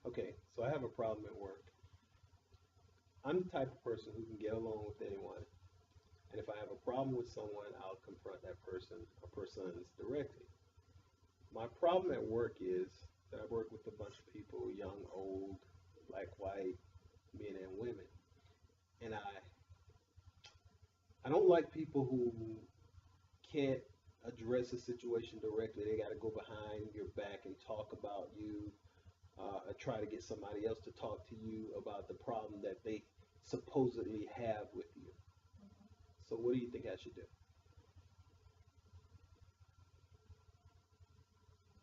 Okay, so I have a problem at work. I'm the type of person who can get along with anyone. And if I have a problem with someone, I'll confront that person or persons directly. My problem at work is that I work with a bunch of people, young, old, black, white, men and women. And I don't like people who can't address a situation directly. They got to go behind your back and talk about you, or try to get somebody else to talk to you about the problem that they supposedly have with you. So what do you think I should do?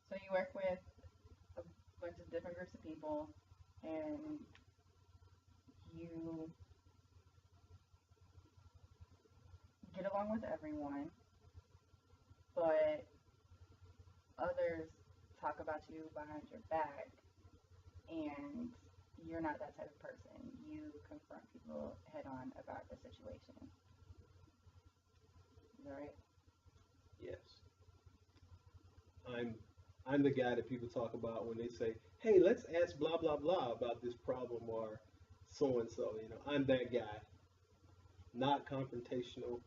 So you work with a bunch of different groups of people, and you get along with everyone, but others talk about you behind your back, and you're not that type of person. You confront people head on about the situation. Is that right? Yes, I'm I'm the guy that people talk about when they say, "Hey, let's ask blah blah blah about this problem or so and so." I'm that guy. Not confrontational.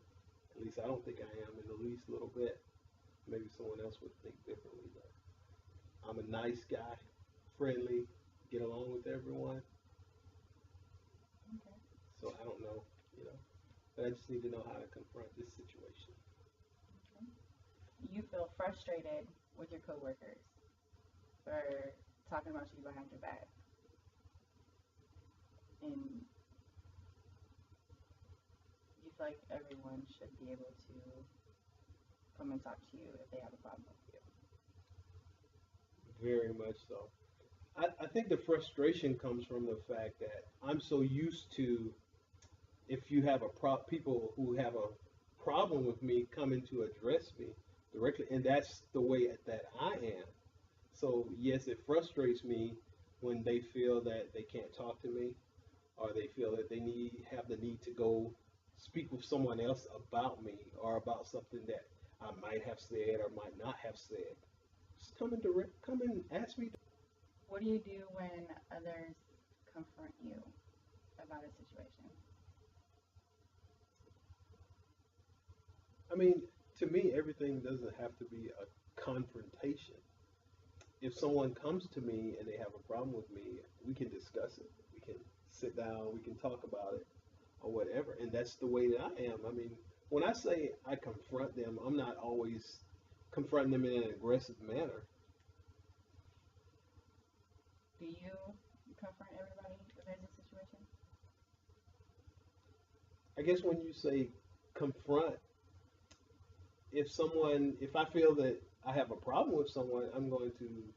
At least I don't think I am in the least little bit. Maybe someone else would think differently, but I'm a nice guy, friendly, get along with everyone. Okay. So I don't know, you know, but I just need to know how to confront this situation. Okay. You feel frustrated with your coworkers for talking about you behind your back, and you feel like everyone should be able to come and talk to you if they have a problem with you. Very much so. I think the frustration comes from the fact that I'm so used to, if you have people who have a problem with me coming to address me directly, and that's the way that I am. So yes, it frustrates me when they feel that they can't talk to me, or they feel that they have the need to go speak with someone else about me or about something that I might have said or might not have said. Just come and ask me. What do you do when others confront you about a situation? I mean, to me, everything doesn't have to be a confrontation. If someone comes to me and they have a problem with me, we can discuss it. We can sit down, we can talk about it or whatever. And that's the way that I am. I mean, when I say I confront them, I'm not always confronting them in an aggressive manner. Do you confront everybody if there's a situation? I guess when you say confront, if I feel that I have a problem with someone, I'm going to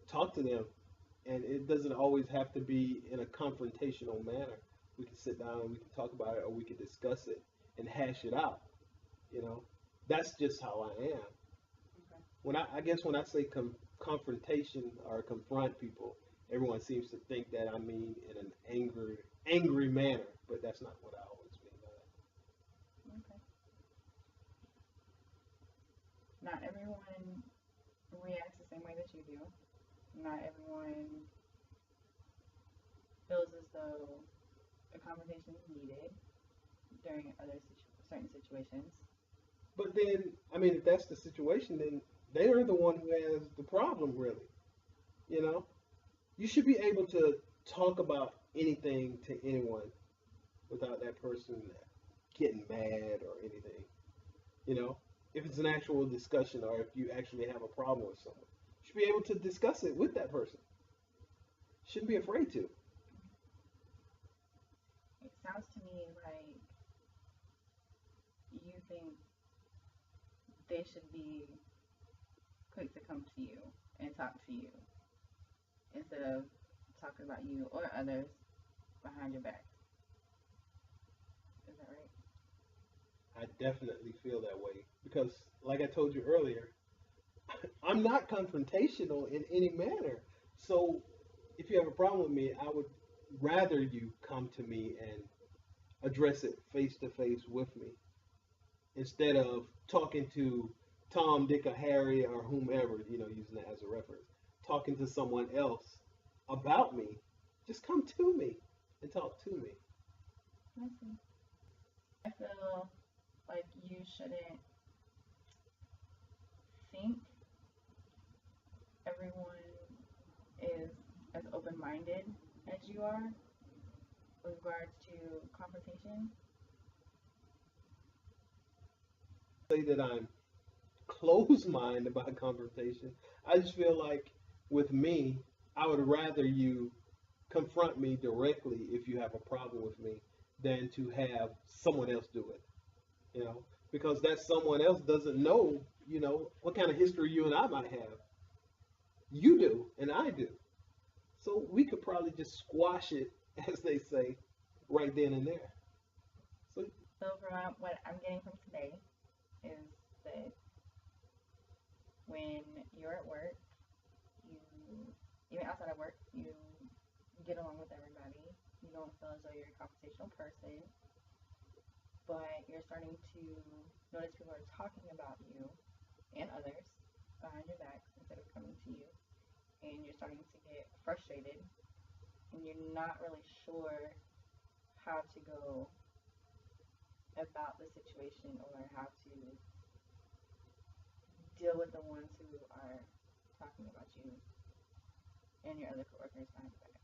talk to them. And it doesn't always have to be in a confrontational manner. We can sit down and we can talk about it, or we can discuss it and hash it out. You know, that's just how I am. Okay. I guess when I say confrontation or confront people, everyone seems to think that I mean in an angry manner, but that's not what I always mean by Okay. Not everyone reacts the same way that you do. Not everyone feels as though a conversation is needed during certain situations. that. But then, I mean, if that's the situation, then they are the one who has the problem, really. You know, you should be able to talk about anything to anyone without that person getting mad or anything. You know, if it's an actual discussion or if you actually have a problem with someone, you should be able to discuss it with that person. Shouldn't be afraid to. It sounds to me like you think they should be quick to come to you and talk to you instead of talking about you or others behind your back. Is that right? I definitely feel that way because, like I told you earlier, I'm not confrontational in any manner. So, if you have a problem with me, I would rather you come to me and address it face to face with me instead of talking to Tom, Dick, or Harry or whomever, using that as a reference, talking to someone else about me, just come to me and talk to me. I see. I feel like you shouldn't think everyone is as open minded as you are with regards to confrontation. Say that I'm closed minded about confrontation. I just feel like with me, I would rather you confront me directly if you have a problem with me than to have someone else do it. You know, because that someone else doesn't know, what kind of history you and I might have. You do, and I do. So we could probably just squash it, as they say, right then and there. So So, from what I'm getting from today, is that when you're at work, you, even outside of work, you get along with everybody. You don't feel as though you're a conversational person, but you're starting to notice people are talking about you and others behind your backs instead of coming to you. And you're starting to get frustrated and you're not really sure how to go about the situation or how to deal with the ones who are talking about you and your other coworkers behind your back.